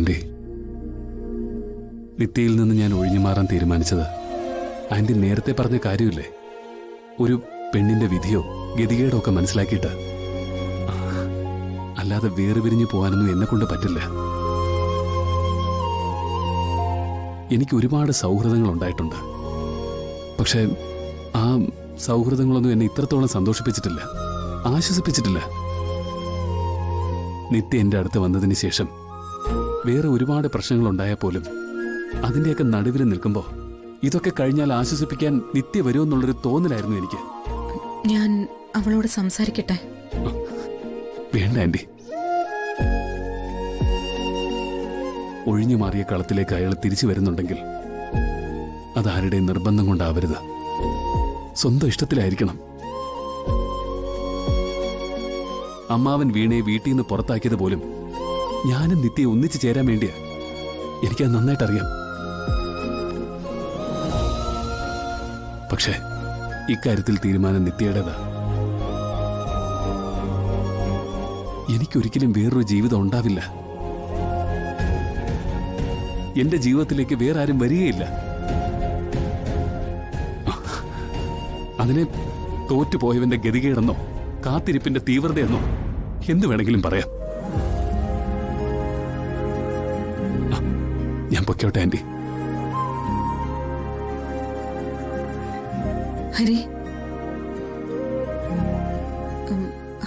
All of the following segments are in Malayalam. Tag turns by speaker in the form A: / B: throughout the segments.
A: ആന്റി, നിത്യയിൽ നിന്ന് ഞാൻ ഒഴിഞ്ഞു മാറാൻ തീരുമാനിച്ചത് ആന്റി നേരത്തെ പറഞ്ഞ കാര്യമില്ലേ, ഒരു പെണ്ണിന്റെ വിധിയോ ഗതികേടോ ഒക്കെ മനസ്സിലാക്കിയിട്ട്. അല്ലാതെ വേറെ പിരിഞ്ഞു പോകാനൊന്നും എന്നെ കൊണ്ട് പറ്റില്ല. എനിക്ക് ഒരുപാട് സൗഹൃദങ്ങൾ ഉണ്ടായിട്ടുണ്ട്. പക്ഷേ ആ സൗഹൃദങ്ങളൊന്നും എന്നെ ഇത്രത്തോളം സന്തോഷിപ്പിച്ചിട്ടില്ല, ആശ്വസിപ്പിച്ചിട്ടില്ല. നിത്യ എന്റെ അടുത്ത് വന്നതിന് ശേഷം വേറെ ഒരുപാട് പ്രശ്നങ്ങളുണ്ടായാൽ പോലും അതിന്റെയൊക്കെ നടുവിൽ നിൽക്കുമ്പോൾ ഇതൊക്കെ കഴിഞ്ഞാൽ ആശ്വസിപ്പിക്കാൻ നിത്യ വരുമെന്നുള്ളൊരു തോന്നലായിരുന്നു എനിക്ക്.
B: ഞാൻ അവളോട് സംസാരിക്കട്ടെ?
A: വേണ്ട ആന്റി. ഒഴിഞ്ഞു മാറിയ കളത്തിലേക്ക് അയാൾ തിരിച്ചു വരുന്നുണ്ടെങ്കിൽ അതാരുടെയും നിർബന്ധം കൊണ്ടാവരുത്, സ്വന്തം ഇഷ്ടത്തിലായിരിക്കണം. അമ്മാവൻ വീണയെ വീട്ടിൽ നിന്ന് പുറത്താക്കിയത് പോലും ഞാനും നിത്യയെ ഒന്നിച്ചു ചേരാൻ വേണ്ടിയാ. എനിക്കത് നന്നായിട്ടറിയാം. പക്ഷേ ഇക്കാര്യത്തിൽ തീരുമാനം നിത്യയുടേതാ. എനിക്കൊരിക്കലും വേറൊരു ജീവിതം ഉണ്ടാവില്ല. എന്റെ ജീവിതത്തിലേക്ക് വേറെ ആരും വരികയില്ല. അതിനെ തോറ്റുപോയവന്റെ ഗതികേടെന്നോ കാത്തിരിപ്പിന്റെ തീവ്രതയെന്നോ എന്തു വേണമെങ്കിലും പറയാം. ഞാൻ പൊക്കോട്ടെ ആന്റി.
B: ഹരി,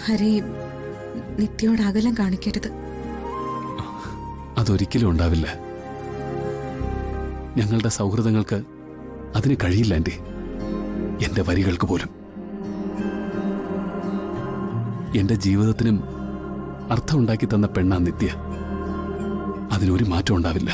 B: ഹരി നിത്യയോട് അകലം കാണിക്കരുത്.
A: അതൊരിക്കലും ഉണ്ടാവില്ല. ഞങ്ങളുടെ സൗഹൃദങ്ങൾക്ക് അതിന് കഴിയില്ല ആന്റി, എന്റെ വരികൾക്ക് പോലും. എന്റെ ജീവിതത്തിനും അർത്ഥമുണ്ടാക്കി തന്ന പെണ്ണാ നിത്യ. അതിനൊരു മാറ്റം ഉണ്ടാവില്ല.